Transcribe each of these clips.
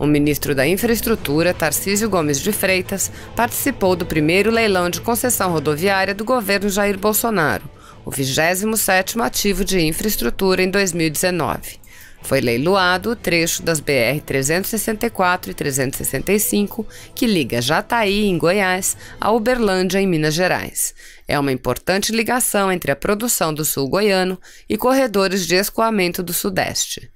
O ministro da Infraestrutura, Tarcísio Gomes de Freitas, participou do primeiro leilão de concessão rodoviária do governo Jair Bolsonaro, o 27º ativo de infraestrutura em 2019. Foi leiloado o trecho das BR-364 e 365, que liga Jataí, em Goiás, a Uberlândia, em Minas Gerais. É uma importante ligação entre a produção do sul goiano e corredores de escoamento do Sudeste.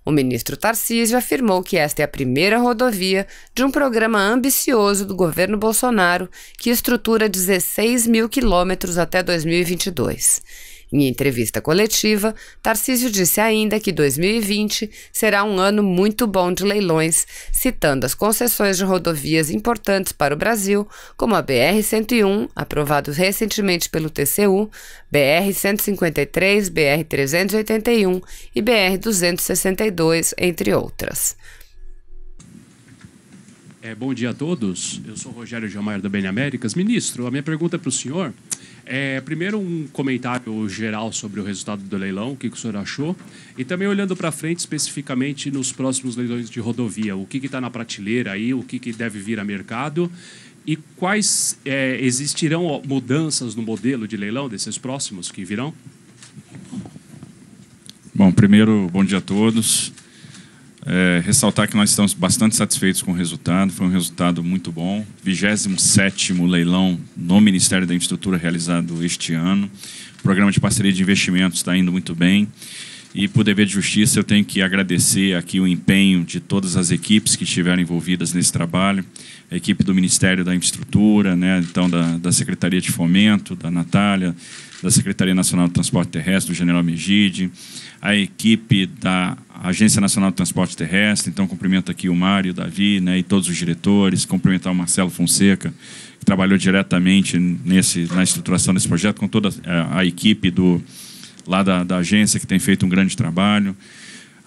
O ministro Tarcísio afirmou que esta é a primeira rodovia de um programa ambicioso do governo Bolsonaro que estrutura 16 mil quilômetros até 2022. Em entrevista coletiva, Tarcísio disse ainda que 2020 será um ano muito bom de leilões, citando as concessões de rodovias importantes para o Brasil, como a BR-101, aprovado recentemente pelo TCU, BR-153, BR-381 e BR-262, entre outras. Bom dia a todos. Eu sou Rogério Gelmaier da BN Américas. Ministro, a minha pergunta para o senhor primeiro um comentário geral sobre o resultado do leilão, o que o senhor achou, e também olhando para frente especificamente nos próximos leilões de rodovia, o que está na prateleira aí, o que deve vir a mercado e quais existirão mudanças no modelo de leilão desses próximos que virão? Bom, primeiro, bom dia a todos. Ressaltar que nós estamos bastante satisfeitos com o resultado, foi um resultado muito bom, 27º leilão no Ministério da Infraestrutura realizado este ano, o programa de parceria de investimentos está indo muito bem, e por dever de justiça eu tenho que agradecer aqui o empenho de todas as equipes que estiveram envolvidas nesse trabalho, a equipe do Ministério da Infraestrutura, né, então da Secretaria de Fomento, da Natália, da Secretaria Nacional do Transporte Terrestre, do General Megide, a equipe da Agência Nacional do Transporte Terrestre, então cumprimento aqui o Mário, o Davi, né, e todos os diretores, cumprimentar o Marcelo Fonseca, que trabalhou diretamente na estruturação desse projeto, com toda a equipe lá da agência, que tem feito um grande trabalho,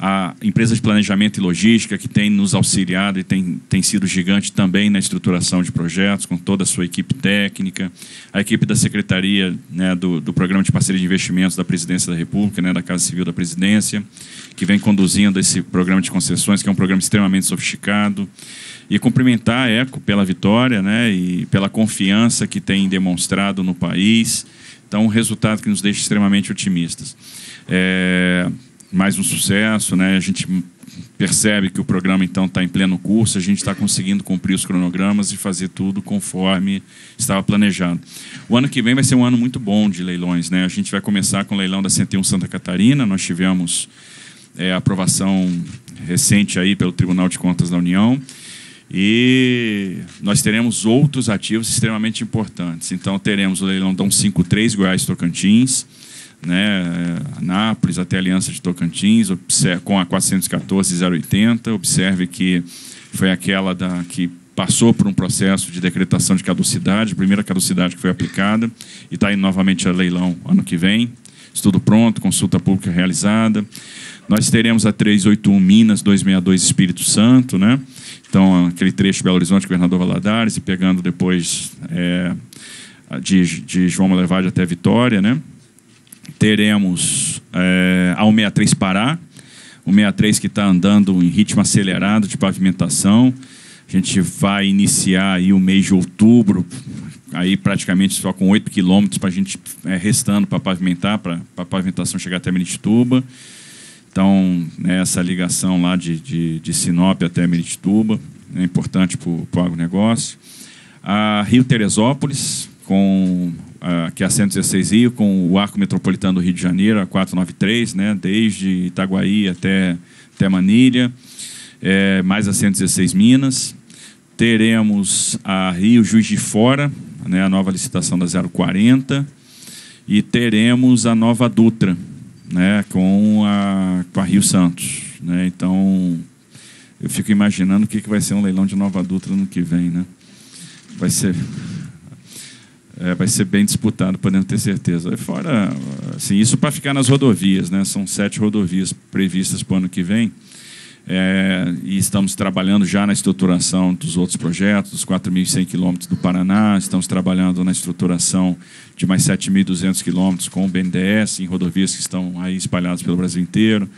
a empresa de planejamento e logística, que tem nos auxiliado e tem sido gigante também na estruturação de projetos, com toda a sua equipe técnica, a equipe da Secretaria, né, do Programa de Parceria de Investimentos da Presidência da República, né, da Casa Civil da Presidência, que vem conduzindo esse programa de concessões, que é um programa extremamente sofisticado, e cumprimentar a ECO pela vitória, né, e pela confiança que tem demonstrado no país. Então, um resultado que nos deixa extremamente otimistas. Mais um sucesso, né? A gente percebe que o programa então está em pleno curso, a gente está conseguindo cumprir os cronogramas e fazer tudo conforme estava planejado. O ano que vem vai ser um ano muito bom de leilões, né? A gente vai começar com o leilão da 101 Santa Catarina, nós tivemos aprovação recente aí pelo Tribunal de Contas da União, e nós teremos outros ativos extremamente importantes. Então teremos o leilão da 153 Goiás-Tocantins, né, Anápolis até a Aliança de Tocantins, com a 414-080. Observe que foi aquela que passou por um processo de decretação de caducidade, a primeira caducidade que foi aplicada, e está indo novamente a leilão ano que vem. Estudo pronto, consulta pública realizada. Nós teremos a 381 Minas 262 Espírito Santo, né? Então, aquele trecho Belo Horizonte, Governador Valadares, e pegando depois de João Molevade até Vitória, né? Teremos a 163 Pará, o 63 que está andando em ritmo acelerado de pavimentação. A gente vai iniciar aí o mês de outubro, aí praticamente só com 8 quilômetros para a gente restando para pavimentar, para a pavimentação chegar até Miritituba. Então, né, essa ligação lá de Sinop até Miritituba é importante para o agronegócio. A Rio Teresópolis, que é a 116 Rio, com o Arco Metropolitano do Rio de Janeiro, a 493, né, desde Itaguaí até Manilha, mais a 116 Minas. Teremos a Rio Juiz de Fora, né, a nova licitação da 040, e teremos a nova Dutra, né, com a Rio Santos, né? Então, eu fico imaginando o que vai ser um leilão de Nova Dutra no que vem, né? Vai ser bem disputado, podemos ter certeza. Fora, assim, isso para ficar nas rodovias, né? São 7 rodovias previstas para o ano que vem, e estamos trabalhando já na estruturação dos outros projetos, dos 4.100 quilômetros do Paraná, estamos trabalhando na estruturação de mais 7.200 quilômetros com o BNDES, em rodovias que estão aí espalhadas pelo Brasil inteiro.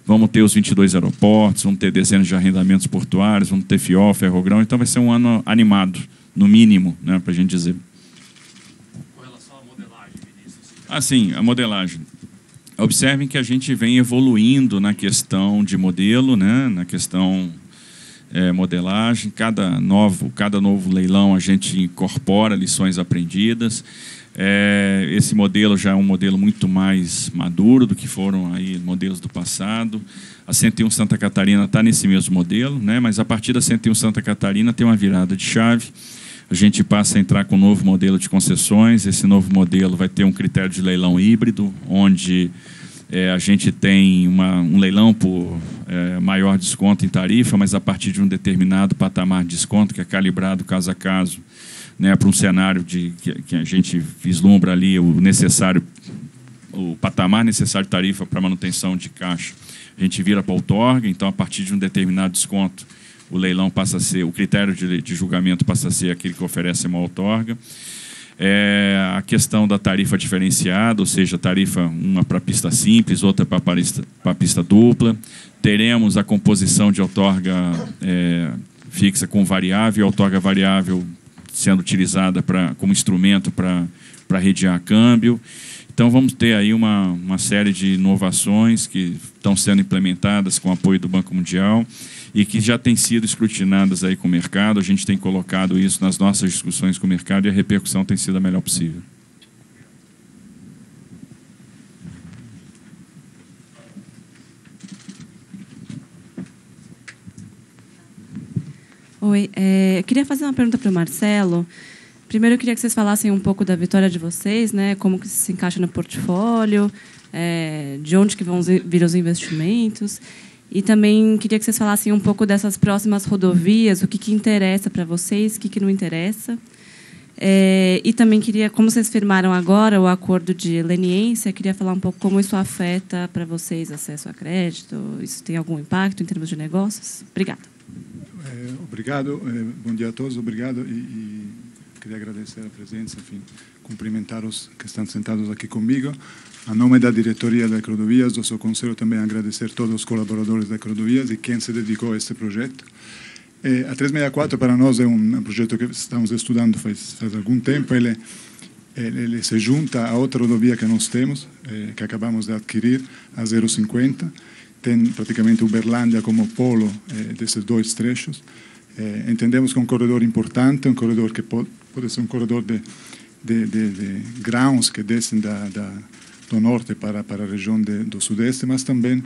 vamos ter os 22 aeroportos, vamos ter dezenas de arrendamentos portuários, vamos ter FIOL, Ferrogrão, então vai ser um ano animado, no mínimo, né, para a gente dizer. Com relação à modelagem, Vinícius? Assim, a modelagem. Observem que a gente vem evoluindo na questão de modelo, né, na questão modelagem. Cada novo leilão a gente incorpora lições aprendidas. Esse modelo já é um modelo muito mais maduro do que foram aí modelos do passado. A 101 Santa Catarina está nesse mesmo modelo, né, mas a partir da 101 Santa Catarina tem uma virada de chave. A gente passa a entrar com um novo modelo de concessões. Esse novo modelo vai ter um critério de leilão híbrido, onde a gente tem um leilão por maior desconto em tarifa, mas a partir de um determinado patamar de desconto, que é calibrado caso a caso, né, para um cenário que a gente vislumbra ali o patamar necessário de tarifa para manutenção de caixa. A gente vira para a outorga, então, a partir de um determinado desconto, o leilão passa a ser, o critério de julgamento passa a ser aquele que oferece uma outorga. A questão da tarifa diferenciada, ou seja, tarifa uma para pista simples, outra para pista dupla. Teremos a composição de outorga fixa com variável, a outorga variável sendo utilizada como instrumento para redear câmbio. Então, vamos ter aí uma série de inovações que estão sendo implementadas com o apoio do Banco Mundial e que já têm sido escrutinadas aí com o mercado. A gente tem colocado isso nas nossas discussões com o mercado e a repercussão tem sido a melhor possível. Oi, eu queria fazer uma pergunta para o Marcelo. Primeiro, eu queria que vocês falassem um pouco da vitória de vocês, né? Como que isso se encaixa no portfólio, de onde que vão vir os investimentos. E também queria que vocês falassem um pouco dessas próximas rodovias, o que interessa para vocês, o que não interessa. E também queria, como vocês firmaram agora o acordo de leniência, queria falar um pouco como isso afeta para vocês acesso a crédito, isso tem algum impacto em termos de negócios? Obrigada. Obrigado, bom dia a todos, obrigado. E queria agradecer a presença, enfim, cumprimentar os que estão sentados aqui comigo. A nome da diretoria da Ecovias, do seu conselho, também agradecer a todos os colaboradores da Ecovias e quem se dedicou a este projeto. A 364 para nós é um projeto que estamos estudando faz algum tempo. Ele se junta a outra rodovia que nós temos, que acabamos de adquirir, a 050. Tem praticamente Uberlândia como polo desses dois trechos. Entendemos que é um corredor importante, um corredor que pode ser um corredor de grãos que descem do norte para a região do sudeste, mas também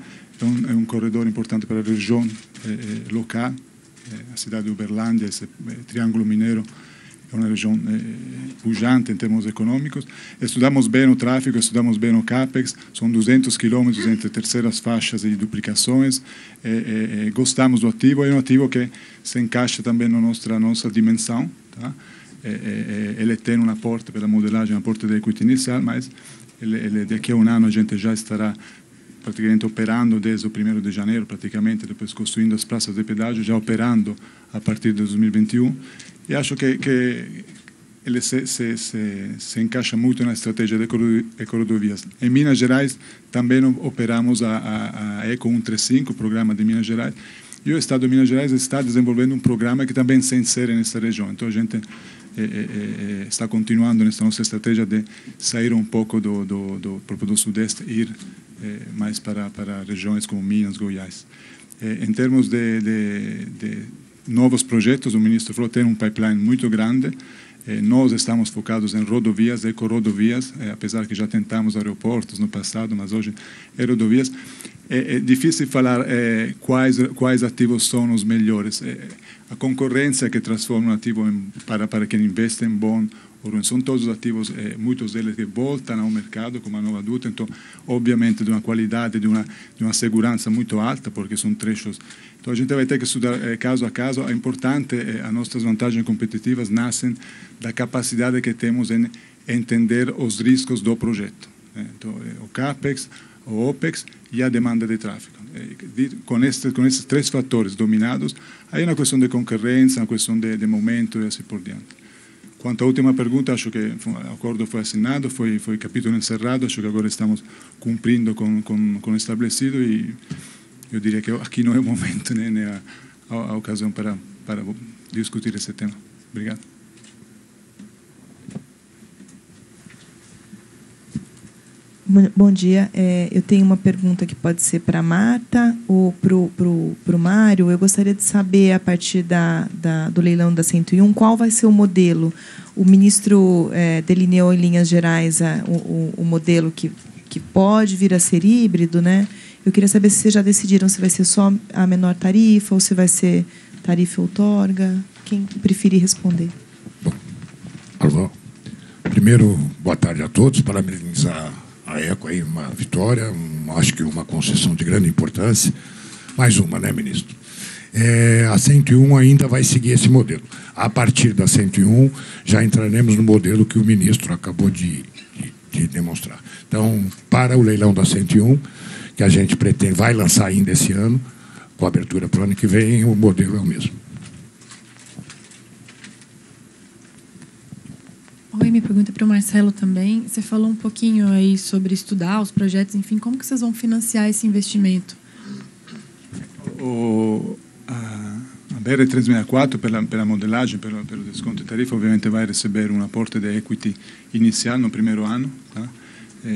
é um corredor importante para a região local. A cidade de Uberlândia, esse triângulo mineiro, é uma região pujante em termos econômicos. Estudamos bem o tráfego, estudamos bem o CAPEX, são 200 quilômetros entre terceiras faixas e duplicações. Gostamos do ativo, é um ativo que se encaixa também na nossa dimensão. Tá? Ele tem um aporte pela modelagem, um aporte de equity inicial, mas daqui a um ano a gente já estará praticamente operando desde o 1º de janeiro, praticamente, depois construindo as praças de pedágio, já operando a partir de 2021. E acho que ele se encaixa muito na estratégia de Ecovias. Em Minas Gerais, também operamos a Eco 135, o programa de Minas Gerais, e o Estado de Minas Gerais está desenvolvendo um programa que também se insere nessa região. Então, a gente está continuando nessa nossa estratégia de sair um pouco do Sudeste e ir mais para regiões como Minas, Goiás. Em termos de novos projetos, o ministro falou que tem um pipeline muito grande. Nós estamos focados em rodovias, ecorodovias, apesar que já tentamos aeroportos no passado, mas hoje é rodovias. É difícil falar quais ativos são os melhores. A concorrência que transforma um ativo para quem investe em bom ou ruim. São todos ativos, muitos deles que voltam ao mercado como a Nova Dutra, então, obviamente, de uma qualidade, de uma segurança muito alta, porque são trechos. Então, a gente vai ter que estudar caso a caso. É importante, as nossas vantagens competitivas nascem da capacidade que temos em entender os riscos do projeto. Então, o CAPEX, o OPEX e a demanda de tráfego. Com esses três fatores dominados, aí é uma questão de concorrência, uma questão de momento e assim por diante. Quanto à última pergunta, acho que o acordo foi assinado, foi capítulo encerrado, acho que agora estamos cumprindo com o estabelecido e eu diria que aqui não é o momento, nem a ocasião para discutir esse tema. Obrigado. Bom dia. Eu tenho uma pergunta que pode ser para a Marta ou para o Mário. Eu gostaria de saber, a partir do leilão da 101, qual vai ser o modelo. O ministro delineou, em linhas gerais, o modelo que pode vir a ser híbrido, né? Eu queria saber se vocês já decidiram se vai ser só a menor tarifa ou se vai ser tarifa outorga. Quem preferir responder. Bom, alô. Primeiro, boa tarde a todos. Parabenizar a ECO aí, uma vitória, acho que uma concessão de grande importância. Mais uma, né, ministro? A 101 ainda vai seguir esse modelo. A partir da 101, já entraremos no modelo que o ministro acabou de demonstrar. Então, para o leilão da 101, que a gente pretende, vai lançar ainda esse ano, com abertura para o ano que vem, o modelo é o mesmo. Oi, minha pergunta para o Marcelo também. Você falou um pouquinho aí sobre estudar os projetos, enfim, como que vocês vão financiar esse investimento? A BR-364, pela modelagem, pelo desconto de tarifa, obviamente vai receber um aporte de equity inicial no primeiro ano, tá?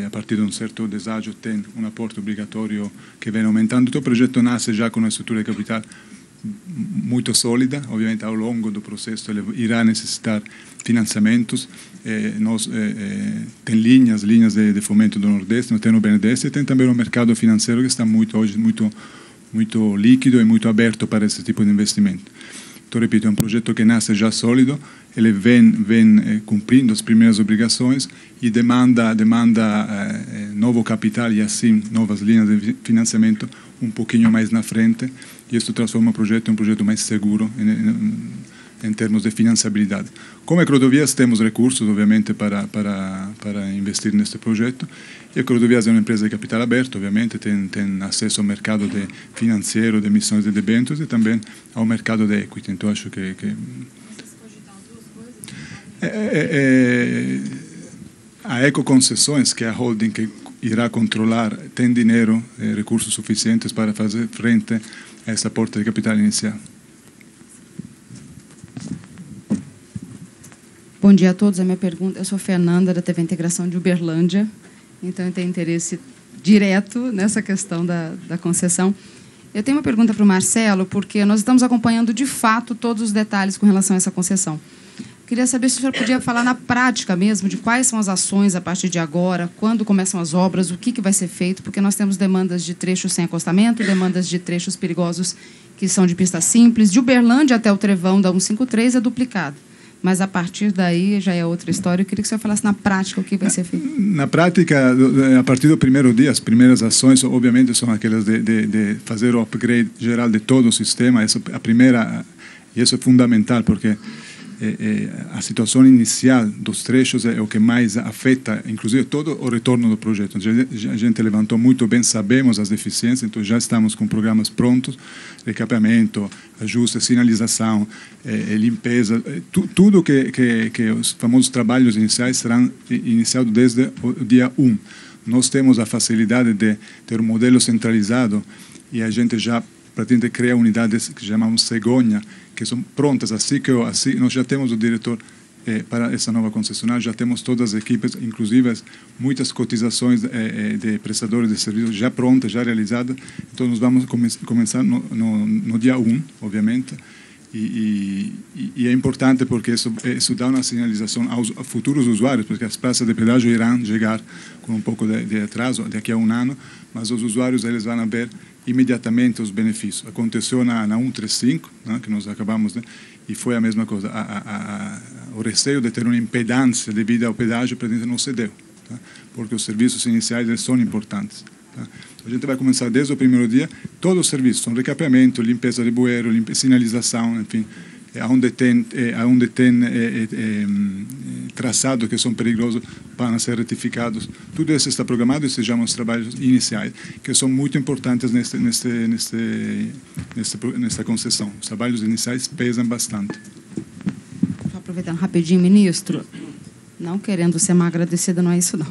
A partir de um certo deságio tem um aporte obrigatório que vem aumentando. Então, o projeto nasce já com uma estrutura de capital muito sólida. Obviamente, ao longo do processo, ele irá necessitar financiamentos. Tem linhas de fomento do Nordeste, tem no BNDES, e tem também o mercado financeiro que está hoje muito líquido e muito aberto para esse tipo de investimento. Então, repito, é um projeto que nasce já sólido, ele vem cumprindo as primeiras obrigações e demanda novo capital e assim novas linhas de financiamento um pouquinho mais na frente, e isso transforma o projeto em um projeto mais seguro em termos de financiabilidade. Como Ecovias temos recursos, obviamente, para investir neste projeto. E Ecovias é uma empresa de capital aberto, obviamente, tem acesso ao mercado financeiro, de emissões de debêntures e também ao mercado de equity. Então, acho que a Ecoconcessões, que é a holding que irá controlar, tem dinheiro, recursos suficientes para fazer frente a esse aporte de capital inicial. Bom dia a todos. A minha pergunta, eu sou Fernanda, da TV Integração de Uberlândia, então eu tenho interesse direto nessa questão da concessão. Eu tenho uma pergunta para o Marcelo, porque nós estamos acompanhando de fato todos os detalhes com relação a essa concessão. Queria saber se o senhor podia falar na prática mesmo de quais são as ações a partir de agora, quando começam as obras, o que vai ser feito, porque nós temos demandas de trechos sem acostamento, demandas de trechos perigosos que são de pista simples. De Uberlândia até o Trevão da 153 é duplicado. Mas, a partir daí, já é outra história. Eu queria que o senhor falasse na prática o que vai ser feito. Na prática, a partir do primeiro dia, as primeiras ações, obviamente, são aquelas de fazer o upgrade geral de todo o sistema. Essa, a primeira, e isso é fundamental, porque a situação inicial dos trechos é o que mais afeta, inclusive, todo o retorno do projeto. A gente levantou muito bem, sabemos as deficiências, então já estamos com programas prontos, recapeamento, ajuste, sinalização, limpeza, tudo que os famosos trabalhos iniciais serão iniciados desde o dia 1. Nós temos a facilidade de ter um modelo centralizado e a gente já pretende criar unidades que chamamos cegonha, que são prontas, assim nós já temos o diretor para essa nova concessionária, já temos todas as equipes, inclusive muitas cotizações de prestadores de serviços já prontas, já realizadas. Então, nós vamos começar no dia 1, obviamente, e é importante porque isso dá uma sinalização aos futuros usuários, porque as praças de pedágio irão chegar com um pouco de atraso, daqui a um ano, mas os usuários eles vão ver imediatamente os benefícios. Aconteceu na 135, né, que nós acabamos, né, e foi a mesma coisa. O receio de ter uma impedância devido ao pedágio não se deu, tá? Porque os serviços iniciais eles são importantes. Tá? A gente vai começar desde o primeiro dia, todos os serviços, são recapeamento, limpeza de bueiro, sinalização, enfim, onde tem traçados que são perigosos para ser retificados. Tudo isso está programado e se chamam os trabalhos iniciais, que são muito importantes nesta concessão. Os trabalhos iniciais pesam bastante. Aproveitando rapidinho, ministro, não querendo ser mal agradecida, não é isso não.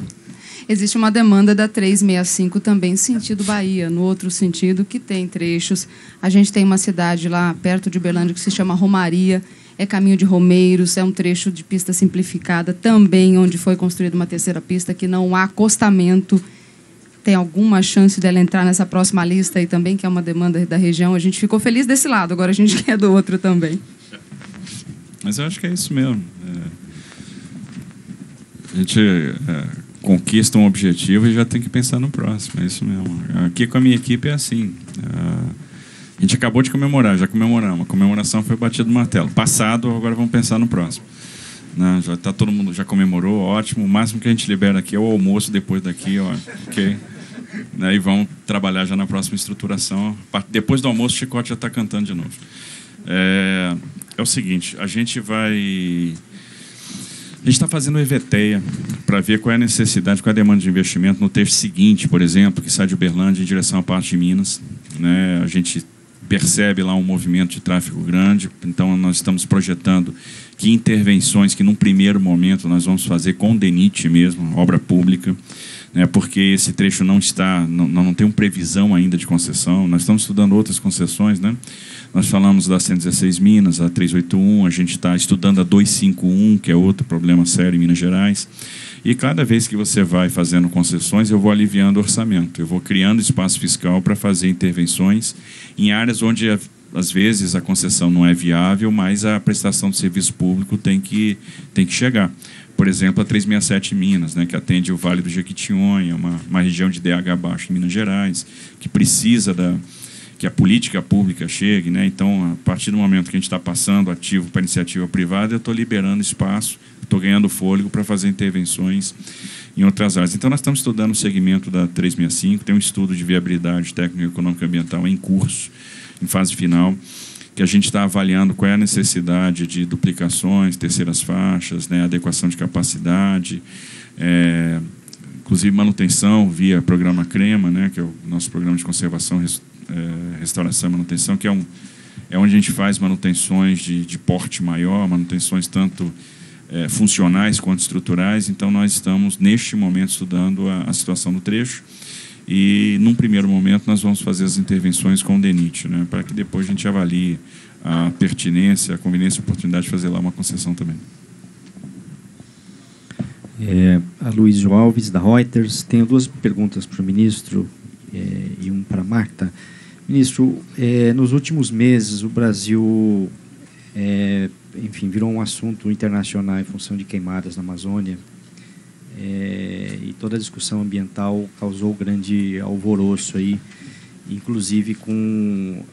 existe uma demanda da 365 também sentido Bahia, no outro sentido, que tem trechos. A gente tem uma cidade lá perto de Uberlândia que se chama Romaria, é caminho de Romeiros, é um trecho de pista simplificada também, onde foi construída uma terceira pista, que não há acostamento. Tem alguma chance dela entrar nessa próxima lista aí também, que é uma demanda da região. A gente ficou feliz desse lado, agora a gente quer do outro também. Mas eu acho que é isso mesmo. A gente conquista um objetivo e já tem que pensar no próximo, é isso mesmo. Aqui com a minha equipe é assim. A gente acabou de comemorar, já comemoramos. A comemoração foi batida no martelo. Passado, agora vamos pensar no próximo. Já tá, todo mundo já comemorou, ótimo. O máximo que a gente libera aqui é o almoço depois daqui, ó, ok? Aí vamos trabalhar já na próxima estruturação. Depois do almoço, o Chicote já está cantando de novo. É o seguinte, a gente está fazendo o EVTEA para ver qual é a necessidade, qual é a demanda de investimento no trecho seguinte, por exemplo, que sai de Uberlândia em direção à parte de Minas. Né? A gente percebe lá um movimento de tráfego grande, então nós estamos projetando que intervenções que, num primeiro momento, nós vamos fazer com o DENIT mesmo, obra pública, né? Porque esse trecho não tem uma previsão ainda de concessão. Nós estamos estudando outras concessões, né? Nós falamos da 116 Minas, a 381, a gente está estudando a 251, que é outro problema sério em Minas Gerais. E cada vez que você vai fazendo concessões, eu vou aliviando o orçamento, eu vou criando espaço fiscal para fazer intervenções em áreas onde, às vezes, a concessão não é viável, mas a prestação de serviço público tem que chegar. Por exemplo, a 367 Minas, né, que atende o Vale do Jequitinhonha, uma região de DH baixo em Minas Gerais, que precisa que a política pública chegue. Né? Então, a partir do momento que a gente está passando ativo para a iniciativa privada, eu estou liberando espaço, estou ganhando fôlego para fazer intervenções em outras áreas. Então, nós estamos estudando o segmento da 365, tem um estudo de viabilidade técnico-econômica ambiental em curso, em fase final, que a gente está avaliando qual é a necessidade de duplicações, terceiras faixas, né, adequação de capacidade, inclusive manutenção via programa CREMA, né, que é o nosso programa de conservação, restauração e manutenção, que é onde a gente faz manutenções de porte maior, manutenções tanto funcionais quanto estruturais. Então, nós estamos, neste momento, estudando a situação do trecho e, num primeiro momento, nós vamos fazer as intervenções com o DENIT, né, para que depois a gente avalie a pertinência, a conveniência e a oportunidade de fazer lá uma concessão também. A Luiz Alves, da Reuters. Tenho duas perguntas para o ministro e uma para a Marta. Ministro, nos últimos meses, o Brasil, enfim, virou um assunto internacional em função de queimadas na Amazônia. E toda a discussão ambiental causou grande alvoroço aí, inclusive com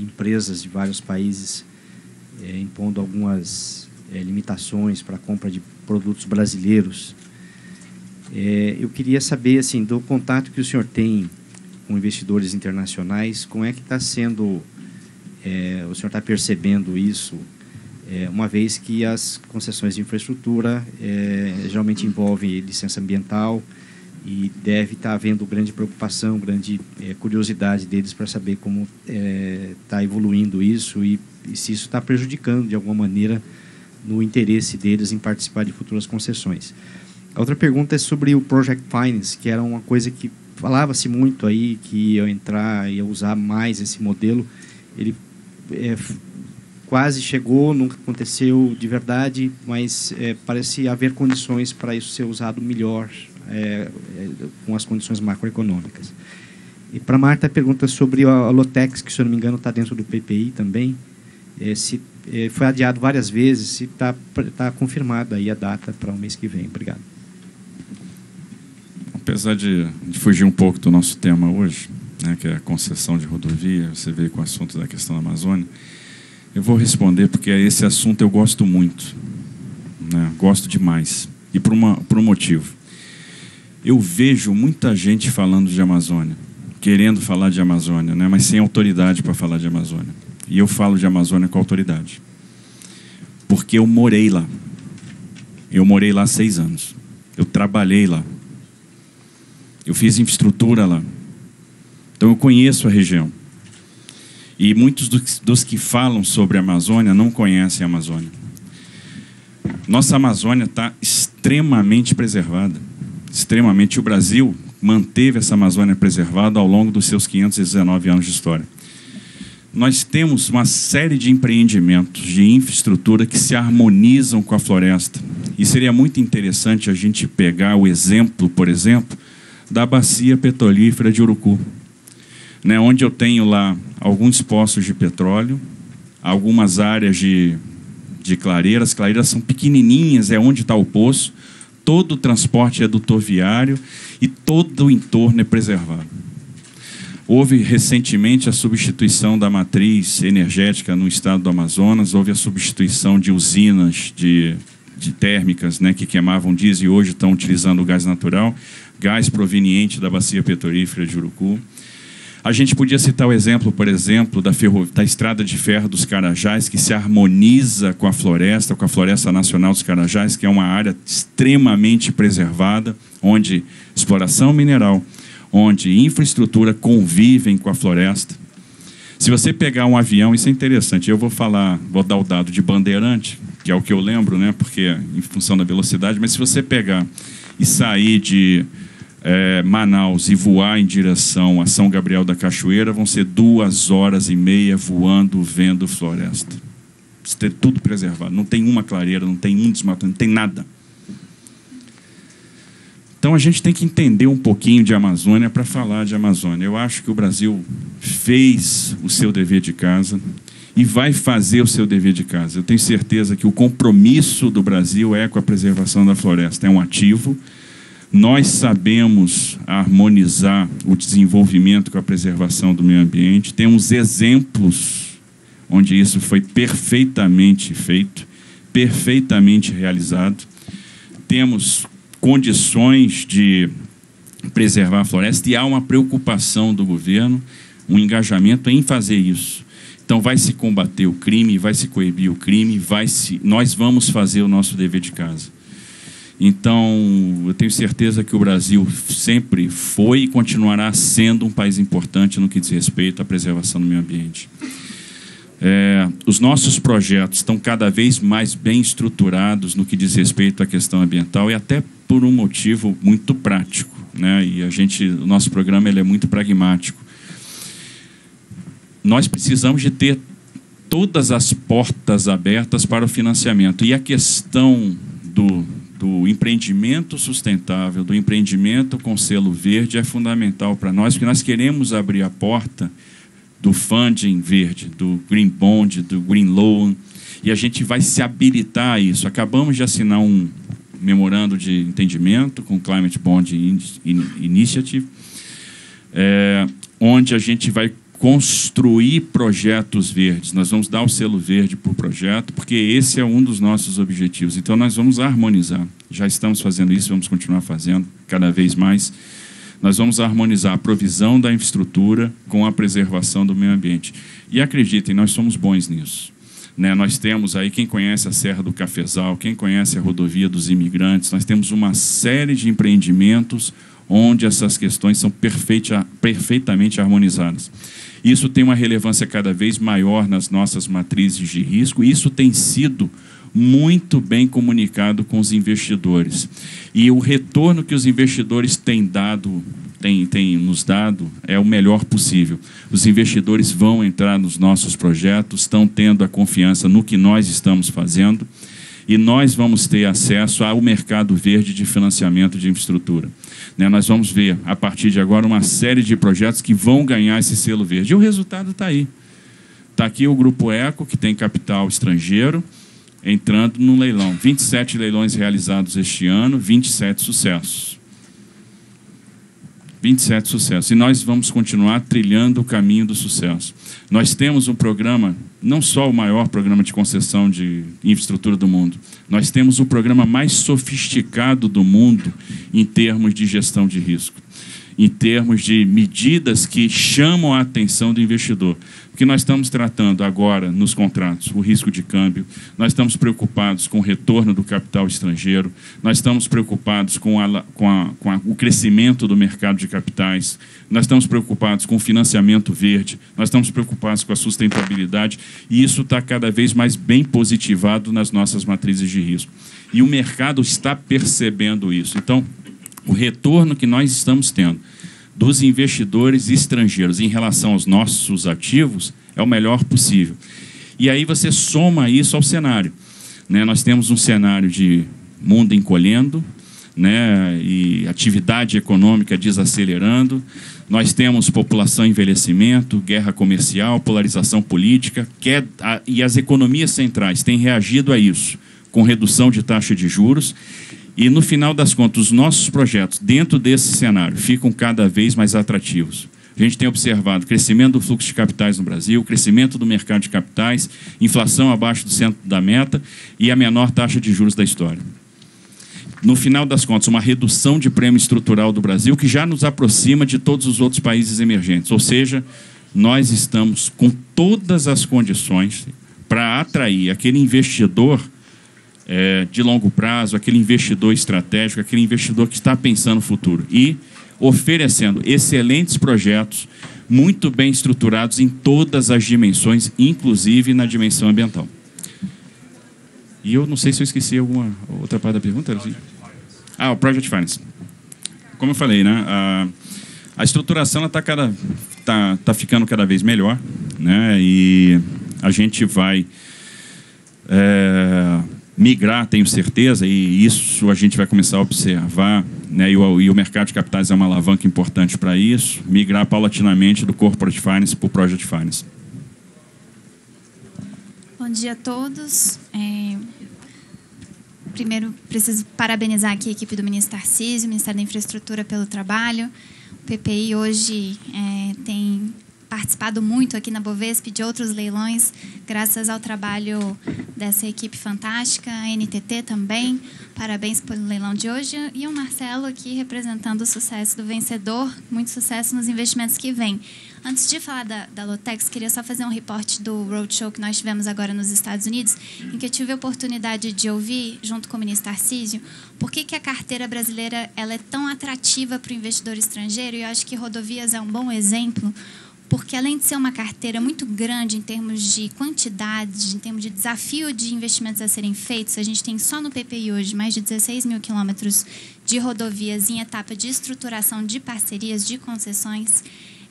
empresas de vários países impondo algumas limitações para a compra de produtos brasileiros. Eu queria saber, assim, do contato que o senhor tem com investidores internacionais, como é que está sendo, o senhor está percebendo isso, uma vez que as concessões de infraestrutura geralmente envolvem licença ambiental e deve estar havendo grande preocupação, grande curiosidade deles para saber como está evoluindo isso e se isso está prejudicando de alguma maneira no interesse deles em participar de futuras concessões. A outra pergunta é sobre o Project Finance, que era uma coisa que falava-se muito aí, que ia usar mais esse modelo. Ele quase chegou, nunca aconteceu de verdade, mas parece haver condições para isso ser usado melhor com as condições macroeconômicas. E para a Marta, a pergunta sobre a Lotex, que, se eu não me engano, está dentro do PPI também. Se foi adiado várias vezes, se está confirmada aí a data para o mês que vem. Obrigado. Apesar de fugir um pouco do nosso tema hoje, né, que é a concessão de rodovia, você veio com o assunto da questão da Amazônia, eu vou responder porque esse assunto eu gosto muito, né, gosto demais, e por um motivo. Eu vejo muita gente falando de Amazônia, querendo falar de Amazônia, né, mas sem autoridade para falar de Amazônia. E eu falo de Amazônia com autoridade, porque eu morei lá. Eu morei lá 6 anos. Eu trabalhei lá. Eu fiz infraestrutura lá. Então, eu conheço a região. E muitos dos que falam sobre a Amazônia não conhecem a Amazônia. Nossa Amazônia está extremamente preservada. extremamente. O Brasil manteve essa Amazônia preservada ao longo dos seus 519 anos de história. Nós temos uma série de empreendimentos de infraestrutura que se harmonizam com a floresta. E seria muito interessante a gente pegar o exemplo, por exemplo, da bacia petrolífera de Urucu, né, onde eu tenho lá alguns poços de petróleo, algumas áreas de clareiras. As clareiras são pequenininhas, é onde está o poço. Todo o transporte é dutoviário e todo o entorno é preservado. Houve recentemente a substituição da matriz energética no estado do Amazonas, houve a substituição de usinas de térmicas, né, que queimavam diesel e hoje estão utilizando o gás natural, gás proveniente da bacia petrolífera de Urucu. A gente podia citar o exemplo, por exemplo, da estrada de ferro dos Carajás, que se harmoniza com a Floresta Nacional dos Carajás, que é uma área extremamente preservada, onde exploração mineral, onde infraestrutura convivem com a floresta. Se você pegar um avião, isso é interessante, eu vou dar o dado de Bandeirante, que é o que eu lembro, né, porque em função da velocidade, mas se você pegar e sair de Manaus e voar em direção a São Gabriel da Cachoeira, vão ser 2 horas e meia voando, vendo floresta. Isso é tudo preservado, não tem uma clareira, não tem um desmatamento, não tem nada. Então a gente tem que entender um pouquinho de Amazônia para falar de Amazônia. Eu acho que o Brasil fez o seu dever de casa e vai fazer o seu dever de casa. Eu tenho certeza que o compromisso do Brasil é com a preservação da floresta, é um ativo. Nós sabemos harmonizar o desenvolvimento com a preservação do meio ambiente. Temos exemplos onde isso foi perfeitamente feito, perfeitamente realizado. Temos condições de preservar a floresta e há uma preocupação do governo, um engajamento em fazer isso. Então vai se combater o crime, vai se coibir o crime, nós vamos fazer o nosso dever de casa. Então eu tenho certeza que o Brasil sempre foi e continuará sendo um país importante no que diz respeito à preservação do meio ambiente. Os nossos projetos estão cada vez mais bem estruturados no que diz respeito à questão ambiental e até por um motivo muito prático, né? E o nosso programa ele é muito pragmático. Nós precisamos de ter todas as portas abertas para o financiamento e a questão do empreendimento sustentável, do empreendimento com selo verde é fundamental para nós, porque nós queremos abrir a porta do funding verde, do Green Bond, do Green Loan, e a gente vai se habilitar a isso. Acabamos de assinar um memorando de entendimento com o Climate Bond Initiative, onde a gente vai construir projetos verdes. Nós vamos dar o selo verde por projeto, porque esse é um dos nossos objetivos. Então, nós vamos harmonizar. Já estamos fazendo isso, vamos continuar fazendo cada vez mais. Nós vamos harmonizar a provisão da infraestrutura com a preservação do meio ambiente. E acreditem, nós somos bons nisso. Né? Nós temos aí, quem conhece a Serra do Cafezal, quem conhece a Rodovia dos Imigrantes, nós temos uma série de empreendimentos onde essas questões são perfeitamente harmonizadas. Isso tem uma relevância cada vez maior nas nossas matrizes de risco, e isso tem sido muito bem comunicado com os investidores. E o retorno que os investidores têm nos dado é o melhor possível. Os investidores vão entrar nos nossos projetos, estão tendo a confiança no que nós estamos fazendo, e nós vamos ter acesso ao mercado verde de financiamento de infraestrutura. Nós vamos ver, a partir de agora, uma série de projetos que vão ganhar esse selo verde. E o resultado está aí. Está aqui o Grupo Eco, que tem capital estrangeiro, entrando no leilão. 27 leilões realizados este ano, 27 sucessos. 27 sucessos. E nós vamos continuar trilhando o caminho do sucesso. Nós temos um programa, não só o maior programa de concessão de infraestrutura do mundo, nós temos o programa mais sofisticado do mundo em termos de gestão de risco, em termos de medidas que chamam a atenção do investidor. Porque nós estamos tratando agora, nos contratos, o risco de câmbio, nós estamos preocupados com o retorno do capital estrangeiro, nós estamos preocupados com o crescimento do mercado de capitais, nós estamos preocupados com o financiamento verde, nós estamos preocupados com a sustentabilidade, e isso está cada vez mais bem positivado nas nossas matrizes de risco. E o mercado está percebendo isso. Então, o retorno que nós estamos tendo dos investidores estrangeiros em relação aos nossos ativos é o melhor possível. E aí você soma isso ao cenário, né? Nós temos um cenário de mundo encolhendo, né? E atividade econômica desacelerando. Nós temos população em envelhecimento, guerra comercial, polarização política, e as economias centrais têm reagido a isso, com redução de taxa de juros. E, no final das contas, os nossos projetos, dentro desse cenário, ficam cada vez mais atrativos. A gente tem observado crescimento do fluxo de capitais no Brasil, crescimento do mercado de capitais, inflação abaixo do centro da meta e a menor taxa de juros da história. No final das contas, uma redução de prêmio estrutural do Brasil que já nos aproxima de todos os outros países emergentes. Ou seja, nós estamos com todas as condições para atrair aquele investidor de longo prazo, aquele investidor estratégico, aquele investidor que está pensando no futuro e oferecendo excelentes projetos, muito bem estruturados em todas as dimensões, inclusive na dimensão ambiental. E eu não sei se eu esqueci alguma outra parte da pergunta. O Project Finance. Como eu falei, né, a estruturação está ficando cada vez melhor, né, e a gente vai migrar, tenho certeza, e isso a gente vai começar a observar, né, e o mercado de capitais é uma alavanca importante para isso, migrar paulatinamente do Corporate Finance para o Project Finance. Bom dia a todos. Primeiro, preciso parabenizar aqui a equipe do ministro Tarcísio, Ministério da Infraestrutura, pelo trabalho. O PPI hoje tem participado muito aqui na Bovesp de outros leilões, graças ao trabalho dessa equipe fantástica, a NTT também. Parabéns pelo leilão de hoje. E o Marcelo aqui representando o sucesso do vencedor, muito sucesso nos investimentos que vêm. Antes de falar da Lotex, queria só fazer um reporte do roadshow que nós tivemos agora nos Estados Unidos, em que eu tive a oportunidade de ouvir, junto com o ministro Tarcísio, por que a carteira brasileira ela é tão atrativa para o investidor estrangeiro, e eu acho que rodovias é um bom exemplo, porque além de ser uma carteira muito grande em termos de quantidade, em termos de desafio de investimentos a serem feitos, a gente tem só no PPI hoje mais de 16 mil quilômetros de rodovias em etapa de estruturação de parcerias, de concessões.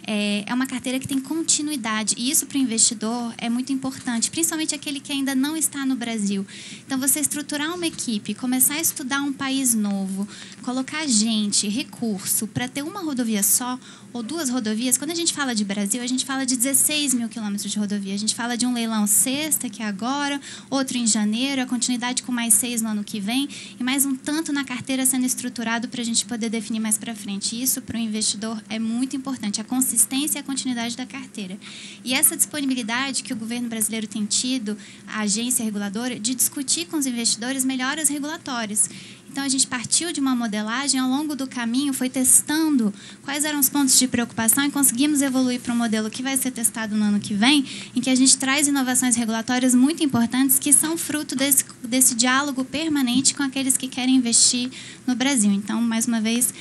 É uma carteira que tem continuidade, e isso para o investidor é muito importante, principalmente aquele que ainda não está no Brasil. Então, você estruturar uma equipe, começar a estudar um país novo, colocar gente, recurso, para ter uma rodovia só ou duas rodovias. Quando a gente fala de Brasil, a gente fala de 16 mil quilômetros de rodovia. A gente fala de um leilão sexta, que é agora, outro em janeiro, a continuidade com mais 6 no ano que vem, e mais um tanto na carteira sendo estruturado para a gente poder definir mais para frente. Isso, para o investidor, é muito importante, a consistência e a continuidade da carteira. E essa disponibilidade que o governo brasileiro tem tido, a agência reguladora, de discutir com os investidores melhoras regulatórias. Então, a gente partiu de uma modelagem, ao longo do caminho, foi testando quais eram os pontos de preocupação e conseguimos evoluir para um modelo que vai ser testado no ano que vem, em que a gente traz inovações regulatórias muito importantes que são fruto desse diálogo permanente com aqueles que querem investir no Brasil. Então, mais uma vez,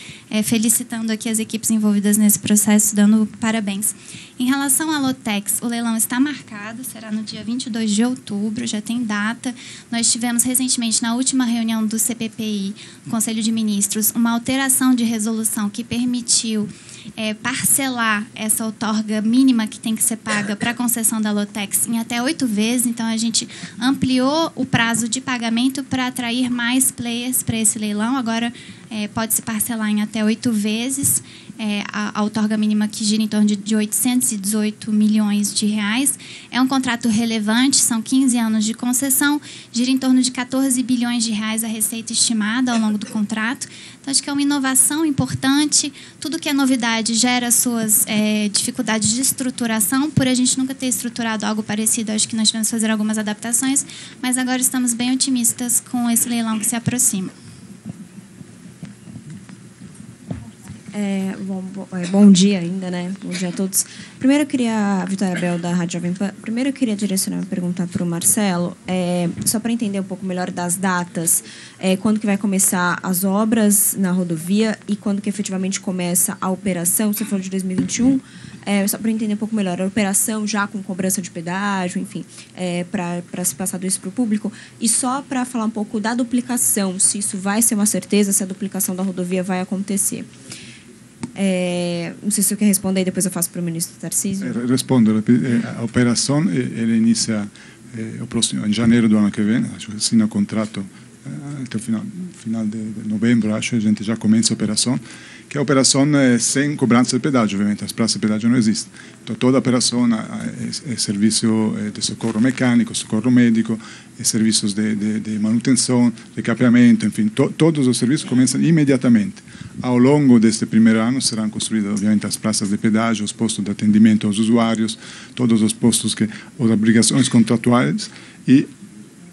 felicitando aqui as equipes envolvidas nesse processo, dando parabéns. Em relação à Lotex, o leilão está marcado, será no dia 22 de outubro, já tem data. Nós tivemos recentemente, na última reunião do CPPI, Conselho de Ministros, uma alteração de resolução que permitiu parcelar essa outorga mínima que tem que ser paga para a concessão da Lotex em até 8 vezes. Então, a gente ampliou o prazo de pagamento para atrair mais players para esse leilão. Agora, pode-se parcelar em até 8 vezes. A outorga mínima que gira em torno de 818 milhões de reais. É um contrato relevante, são 15 anos de concessão, gira em torno de 14 bilhões de reais a receita estimada ao longo do contrato. Então, acho que é uma inovação importante. Tudo que é novidade gera suas dificuldades de estruturação. Por a gente nunca ter estruturado algo parecido, acho que nós tivemos que fazer algumas adaptações, mas agora estamos bem otimistas com esse leilão que se aproxima. Bom dia ainda, né? Bom dia a todos. Primeiro eu queria, a Vitória Bel, da Rádio Jovem Pan, primeiro eu queria direcionar uma pergunta para o Marcelo, só para entender um pouco melhor das datas, quando que vai começar as obras na rodovia e quando que efetivamente começa a operação. Você falou de 2021, só para entender um pouco melhor, a operação já com cobrança de pedágio, enfim, para se passar isso para o público, e só para falar um pouco da duplicação, se isso vai ser uma certeza, se a duplicação da rodovia vai acontecer. Não sei se você quer responder, e depois eu faço para o ministro Tarcísio. Respondo. A operação ela inicia em janeiro do ano que vem, acho que assina o contrato até o final de novembro, acho, a gente já começa a operação, que a operação é sem cobrança de pedágio, obviamente, as praças de pedágio não existem. Então, toda a operação é serviço de socorro mecânico, socorro médico, serviços de manutenção, recapeamento, enfim, todos os serviços começam imediatamente. Ao longo deste primeiro ano serão construídas, obviamente, as praças de pedágio, os postos de atendimento aos usuários, todos os postos, as obrigações contratuais, e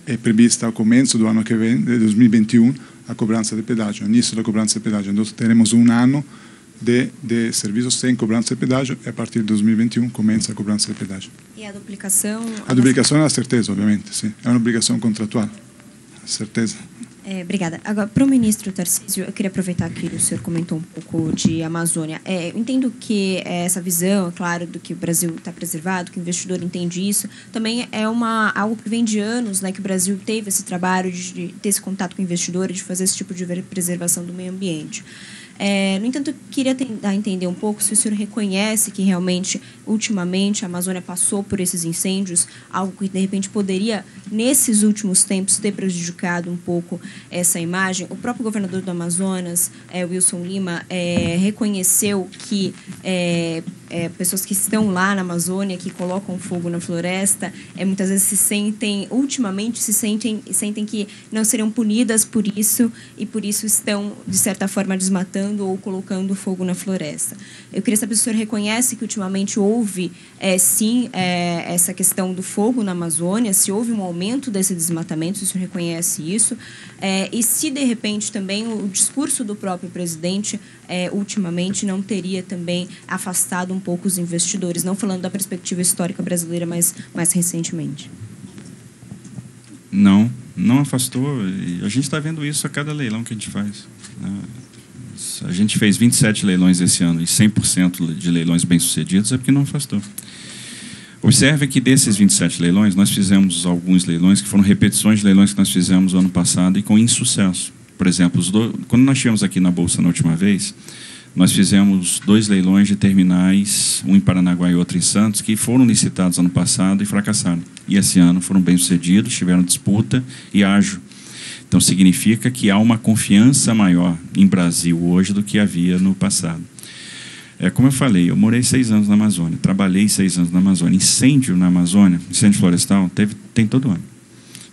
é prevista ao começo do ano que vem, de 2021, a cobrança de pedágio, o início da cobrança de pedágio. Então, teremos um ano de serviços sem cobrança de pedágio, e a partir de 2021 começa a cobrança de pedágio. E a duplicação? A duplicação é a certeza, obviamente, sim. É uma obrigação contratual, certeza. Obrigada. Agora, para o ministro Tarcísio, eu queria aproveitar que o senhor comentou um pouco de Amazônia. Eu entendo que essa visão, é claro, do que o Brasil está preservado, que o investidor entende isso, também é algo que vem de anos, né, que o Brasil teve esse trabalho de ter esse contato com o investidor, de fazer esse tipo de preservação do meio ambiente. No entanto, eu queria tentar entender um pouco se o senhor reconhece que realmente, ultimamente, a Amazônia passou por esses incêndios, algo que, de repente, poderia, nesses últimos tempos, ter prejudicado um pouco essa imagem. O próprio governador do Amazonas, Wilson Lima, reconheceu que pessoas que estão lá na Amazônia, que colocam fogo na floresta, muitas vezes ultimamente se sentem que não serão punidas por isso, e por isso estão, de certa forma, desmatando ou colocando fogo na floresta. Eu queria saber se o senhor reconhece que ultimamente houve, sim, essa questão do fogo na Amazônia, se houve um aumento desse desmatamento, se o senhor reconhece isso, e se, de repente, também o discurso do próprio presidente, ultimamente, não teria também afastado um pouco os investidores, não falando da perspectiva histórica brasileira, mas mais recentemente. Não afastou. E a gente está vendo isso a cada leilão que a gente faz, né? A gente fez 27 leilões esse ano e 100% de leilões bem-sucedidos, é porque não afastou. Observe que desses 27 leilões, nós fizemos alguns leilões que foram repetições de leilões que nós fizemos no ano passado e com insucesso. Por exemplo, quando nós estivemos aqui na Bolsa na última vez, nós fizemos 2 leilões de terminais, um em Paranaguá e outro em Santos, que foram licitados ano passado e fracassaram. E esse ano foram bem-sucedidos, tiveram disputa e ágio. Então, significa que há uma confiança maior em Brasil hoje do que havia no passado. Como eu falei, eu morei 6 anos na Amazônia, trabalhei 6 anos na Amazônia. Incêndio na Amazônia, incêndio florestal, tem todo ano.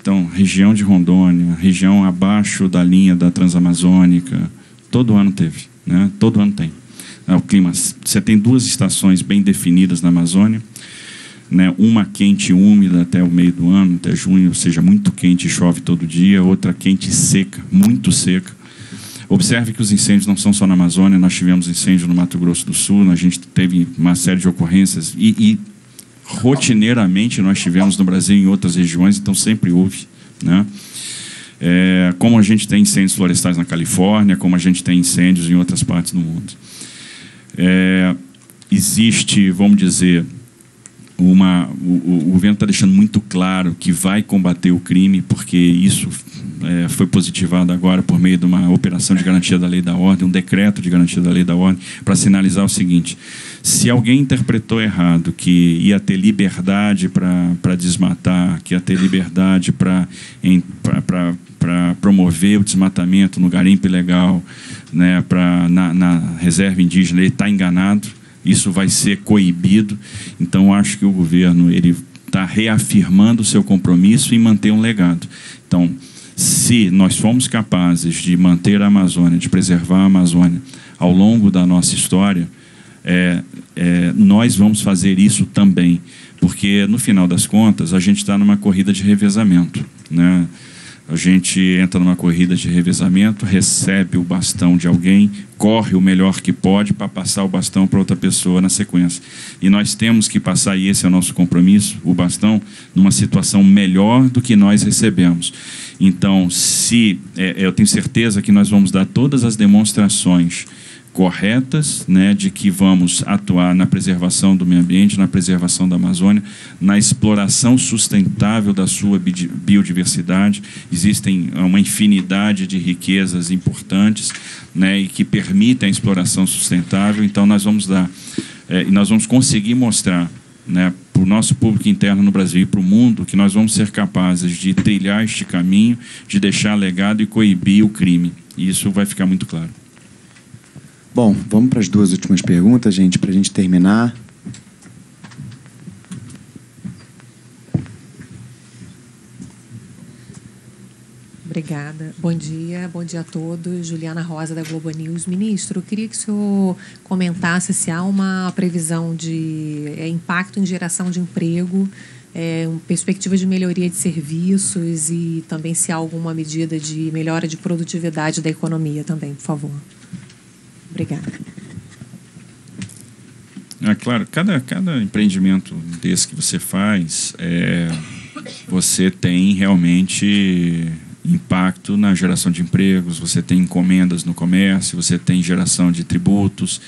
Então, região de Rondônia, região abaixo da linha da Transamazônica, todo ano teve, né? Todo ano tem. O clima, você tem 2 estações bem definidas na Amazônia, né? Uma quente e úmida até o meio do ano, até junho, ou seja, muito quente e chove todo dia, outra quente e seca, muito seca. Observe que os incêndios não são só na Amazônia, nós tivemos incêndio no Mato Grosso do Sul, a gente teve uma série de ocorrências e rotineiramente nós tivemos no Brasil em outras regiões, então sempre houve, né? Como a gente tem incêndios florestais na Califórnia, como a gente tem incêndios em outras partes do mundo. Existe, vamos dizer, o governo está deixando muito claro que vai combater o crime, porque isso foi positivado agora por meio de uma operação de garantia da lei da ordem, um decreto de garantia da lei da ordem, para sinalizar o seguinte: se alguém interpretou errado que ia ter liberdade para desmatar, que ia ter liberdade para promover o desmatamento no garimpo ilegal, né, na reserva indígena, ele está enganado. Isso vai ser coibido. Então, acho que o governo está reafirmando o seu compromisso em manter um legado. Então, se nós formos capazes de manter a Amazônia, de preservar a Amazônia ao longo da nossa história, nós vamos fazer isso também. Porque, no final das contas, a gente está numa corrida de revezamento, né? A gente entra numa corrida de revezamento, recebe o bastão de alguém, corre o melhor que pode para passar o bastão para outra pessoa na sequência. E nós temos que passar, e esse é o nosso compromisso, o bastão, numa situação melhor do que nós recebemos. Então, eu tenho certeza que nós vamos dar todas as demonstrações corretas, né, de que vamos atuar na preservação do meio ambiente, na preservação da Amazônia, na exploração sustentável da sua biodiversidade. Existem uma infinidade de riquezas importantes, né, e que permitem a exploração sustentável. Então, nós vamos conseguir mostrar, né, para o nosso público interno no Brasil e para o mundo que nós vamos ser capazes de trilhar este caminho, de deixar legado e coibir o crime. E isso vai ficar muito claro. Bom, vamos para as 2 últimas perguntas, gente, para a gente terminar. Obrigada. Bom dia a todos. Juliana Rosa, da Globo News. Ministro, eu queria que o senhor comentasse se há uma previsão de impacto em geração de emprego, perspectiva de melhoria de serviços e também se há alguma medida de melhora de produtividade da economia também, por favor. Obrigada. Claro, cada empreendimento desse que você faz, você tem realmente impacto na geração de empregos, você tem encomendas no comércio, você tem geração de tributos.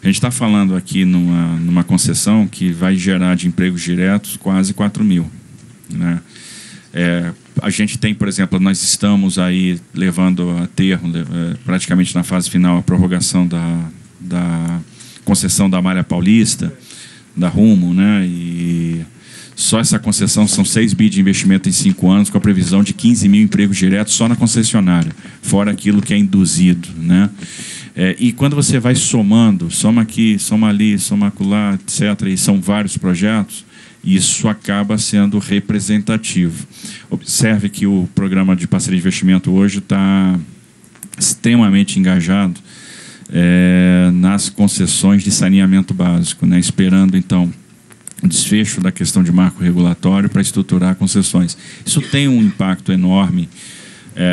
A gente está falando aqui numa concessão que vai gerar de empregos diretos quase 4 mil. Né? A gente tem, por exemplo, nós estamos aí levando a termo, praticamente na fase final, a prorrogação da concessão da Malha Paulista, da Rumo, né? E só essa concessão são 6 bi de investimento em 5 anos, com a previsão de 15 mil empregos diretos só na concessionária, fora aquilo que é induzido, né? E quando você vai somando, soma aqui, soma ali, soma acolá, etc., e são vários projetos, isso acaba sendo representativo. Observe que o programa de parceria de investimento hoje está extremamente engajado nas concessões de saneamento básico, né? Esperando, então, o desfecho da questão de marco regulatório para estruturar concessões. Isso tem um impacto enorme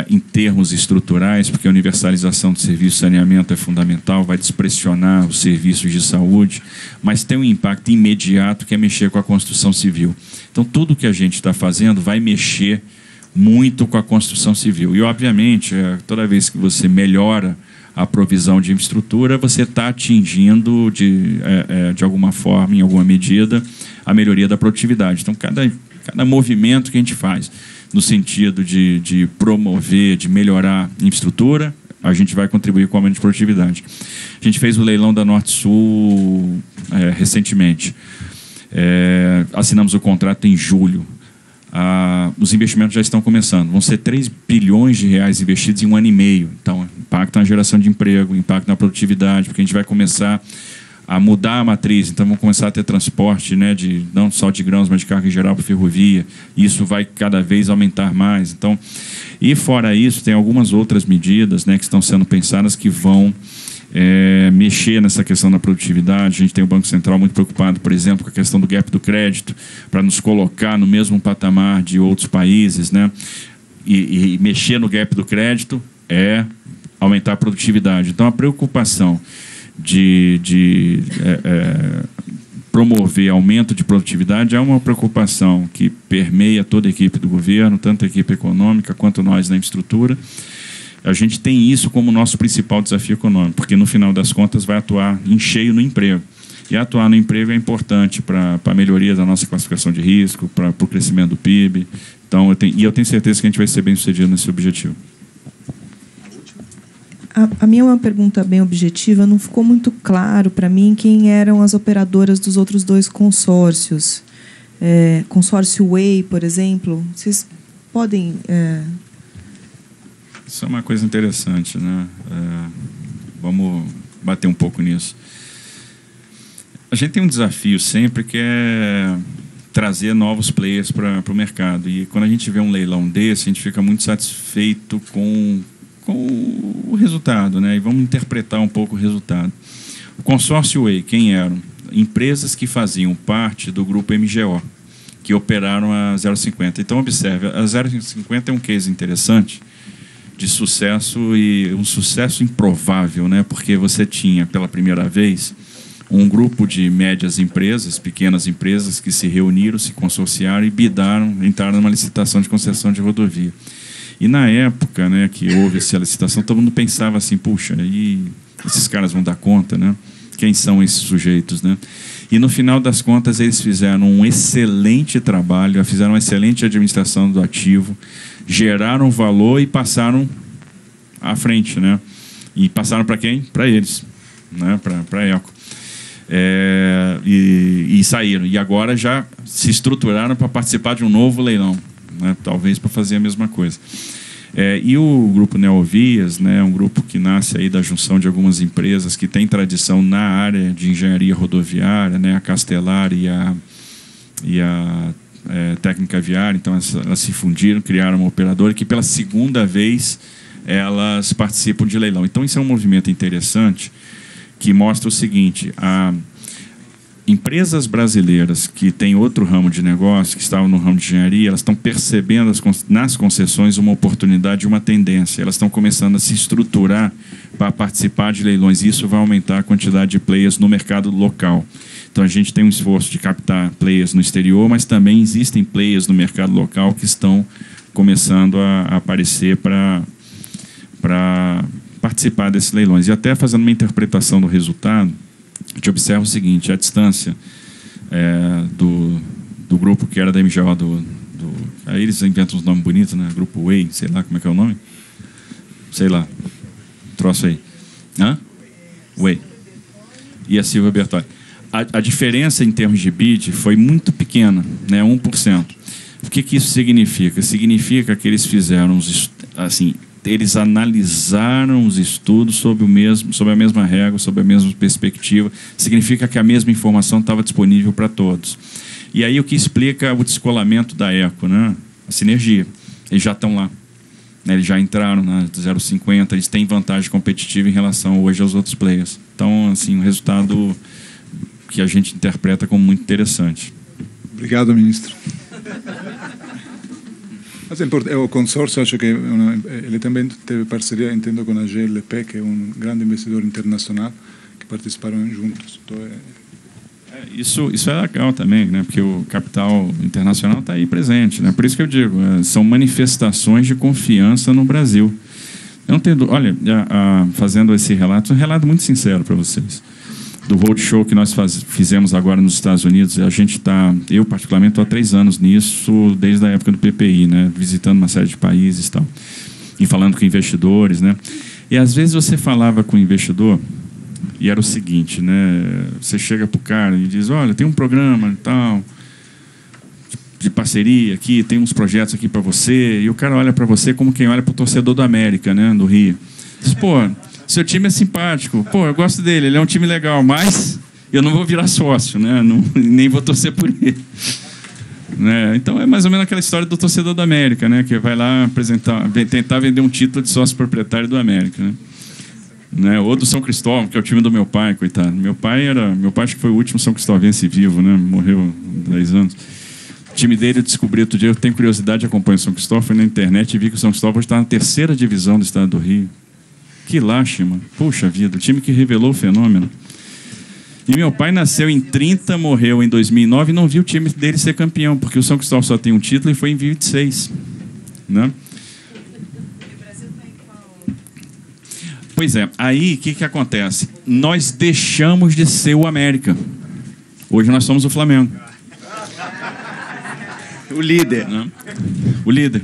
em termos estruturais, porque a universalização do serviço de saneamento é fundamental, vai despressionar os serviços de saúde, mas tem um impacto imediato que é mexer com a construção civil. Então, tudo que a gente está fazendo vai mexer muito com a construção civil. E, obviamente, toda vez que você melhora a provisão de infraestrutura, você está atingindo, de alguma forma, em alguma medida, a melhoria da produtividade. Então, cada movimento que a gente faz no sentido de promover, de melhorar a infraestrutura, a gente vai contribuir com o aumento de produtividade. A gente fez o leilão da Norte-Sul recentemente. Assinamos o contrato em julho. Os investimentos já estão começando. Vão ser 3 bilhões de reais investidos em 1 ano e meio. Então, impacto na geração de emprego, impacto na produtividade, porque a gente vai começar a mudar a matriz. Então, vamos começar a ter transporte, né, não só de grãos, mas de carga em geral para ferrovia. Isso vai cada vez aumentar mais. Então, e fora isso, tem algumas outras medidas, né, que estão sendo pensadas que vão mexer nessa questão da produtividade. A gente tem o Banco Central muito preocupado, por exemplo, com a questão do gap do crédito, para nos colocar no mesmo patamar de outros países, né? E mexer no gap do crédito é aumentar a produtividade. Então, a preocupação de promover aumento de produtividade é uma preocupação que permeia toda a equipe do governo, tanto a equipe econômica quanto nós na infraestrutura. A gente tem isso como nosso principal desafio econômico, porque no final das contas vai atuar em cheio no emprego. E atuar no emprego é importante para a melhoria da nossa classificação de risco, para o crescimento do PIB. Então, eu tenho certeza que a gente vai ser bem sucedido nesse objetivo. A minha é uma pergunta bem objetiva. Não ficou muito claro para mim quem eram as operadoras dos outros 2 consórcios. Consórcio Way, por exemplo. Vocês podem... Isso é uma coisa interessante, né? Vamos bater um pouco nisso. A gente tem um desafio sempre que é trazer novos players para o mercado. E quando a gente vê um leilão desse, a gente fica muito satisfeito com o resultado, né? E vamos interpretar um pouco o resultado. O consórcio Way, quem eram? Empresas que faziam parte do grupo MGO, que operaram a 0,50. Então, observe, a 0,50 é um case interessante de sucesso, e um sucesso improvável, né? Porque você tinha, pela primeira vez, um grupo de médias empresas, pequenas empresas, que se reuniram, se consorciaram e bidaram, entraram numa licitação de concessão de rodovia. E na época, né, que houve essa licitação, todo mundo pensava assim, puxa, e esses caras vão dar conta, né? Quem são esses sujeitos, né? E no final das contas eles fizeram um excelente trabalho, fizeram uma excelente administração do ativo, geraram valor e passaram à frente, né? E passaram para quem? Para eles, né? Para a Eco. E saíram. E agora já se estruturaram para participar de um novo leilão, né? Talvez para fazer a mesma coisa. E o grupo Neovias, né, um grupo que nasce aí da junção de algumas empresas que têm tradição na área de engenharia rodoviária, né, a Castelar e a Técnica Viária. Então elas se fundiram, criaram uma operadora que pela segunda vez elas participam de leilão. Então isso é um movimento interessante que mostra o seguinte: empresas brasileiras que têm outro ramo de negócio, que estavam no ramo de engenharia, elas estão percebendo nas concessões uma oportunidade, uma tendência. Elas estão começando a se estruturar para participar de leilões. E isso vai aumentar a quantidade de players no mercado local. Então, a gente tem um esforço de captar players no exterior, mas também existem players no mercado local que estão começando a aparecer para participar desses leilões. E até fazendo uma interpretação do resultado, a gente observa o seguinte: a distância do grupo que era da MGO, aí eles inventam uns nomes bonitos, né? Grupo Way, sei lá como é que é o nome. Sei lá. Troço aí. Way. E a Silvia Bertoli. A diferença em termos de bid foi muito pequena, né? 1%. O que isso significa? Significa que eles fizeram, eles analisaram os estudos sob a mesma regra, sob a mesma perspectiva. Significa que a mesma informação estava disponível para todos. E aí o que explica o descolamento da Eco, né? A sinergia. Eles já estão lá, né? Eles já entraram na 0,50, eles têm vantagem competitiva em relação hoje aos outros players. Então, assim, um resultado que a gente interpreta como muito interessante. Obrigado, ministro. O consórcio, acho que ele também teve parceria, entendo, com a GLP, que é um grande investidor internacional, que participaram juntos. Então, isso é legal também, né? Porque o capital internacional está aí presente, né? Por isso que eu digo, são manifestações de confiança no Brasil. Eu não tenho, olha, fazendo esse relato, um relato muito sincero para vocês. Do roadshow que nós fizemos agora nos Estados Unidos, eu particularmente estou há 3 anos nisso, desde a época do PPI, né? Visitando uma série de países e tal, e falando com investidores, né? E às vezes você falava com o investidor e era o seguinte, né? Você chega para o cara e diz: olha, tem um programa e tal, de parceria aqui, tem uns projetos aqui para você, e o cara olha para você como quem olha para o torcedor do América, né? Do Rio. Diz: pô, seu time é simpático, pô, eu gosto dele, ele é um time legal, mas eu não vou virar sócio, né? Nem vou torcer por ele. Né? Então é mais ou menos aquela história do torcedor do América, né? Que vai lá tentar vender um título de sócio proprietário do América, né? Ou do São Cristóvão, que é o time do meu pai, coitado. Meu pai acho que foi o último São Cristóvense vivo, né? Morreu há 10 anos. O time dele eu descobri outro dia, eu tenho curiosidade, acompanho o São Cristóvão, fui na internet e vi que o São Cristóvão está na 3ª divisão do estado do Rio. Que lástima. Puxa vida, o time que revelou o fenômeno. E meu pai nasceu em 30, morreu em 2009 e não viu o time dele ser campeão, porque o São Cristóvão só tem um título e foi em 26. Né? Pois é, aí o que acontece? Nós deixamos de ser o América. Hoje nós somos o Flamengo. O líder. Né? O líder.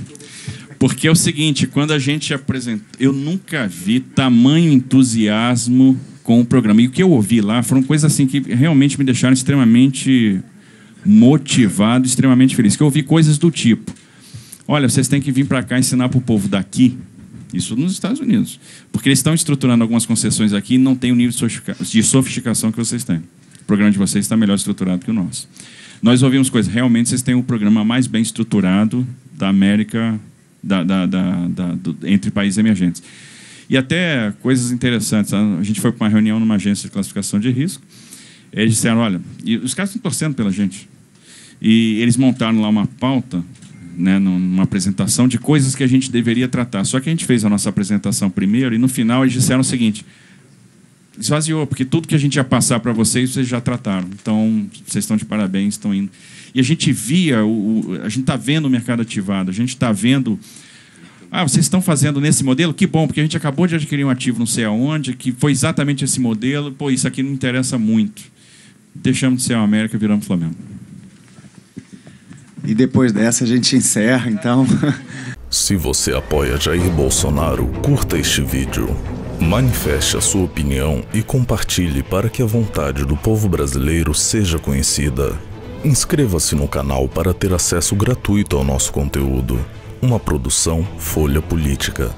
Porque é o seguinte, quando a gente apresenta... Eu nunca vi tamanho entusiasmo com o programa. E o que eu ouvi lá foram coisas assim que realmente me deixaram extremamente motivado, extremamente feliz. Que eu ouvi coisas do tipo: olha, vocês têm que vir para cá ensinar para o povo daqui, isso nos Estados Unidos, porque eles estão estruturando algumas concessões aqui e não tem o nível de sofisticação que vocês têm. O programa de vocês está melhor estruturado que o nosso. Nós ouvimos coisas, realmente vocês têm o programa mais bem estruturado da América, entre países emergentes. E até coisas interessantes. A gente foi para uma reunião numa agência de classificação de risco. Eles disseram: olha, e os caras estão torcendo pela gente. E eles montaram lá uma pauta, né, numa apresentação de coisas que a gente deveria tratar. Só que a gente fez a nossa apresentação primeiro e no final eles disseram o seguinte: esvaziou, porque tudo que a gente ia passar para vocês já trataram. Então, vocês estão de parabéns, estão indo. E a gente via, a gente está vendo o mercado ativado, a gente está vendo Ah, vocês estão fazendo nesse modelo? Que bom, porque a gente acabou de adquirir um ativo não sei aonde, que foi exatamente esse modelo. Pô, isso aqui não interessa muito. Deixamos de ser a América e viramos Flamengo. E depois dessa a gente encerra, então. Se você apoia Jair Bolsonaro, curta este vídeo. Manifeste a sua opinião e compartilhe para que a vontade do povo brasileiro seja conhecida. Inscreva-se no canal para ter acesso gratuito ao nosso conteúdo. Uma produção Folha Política.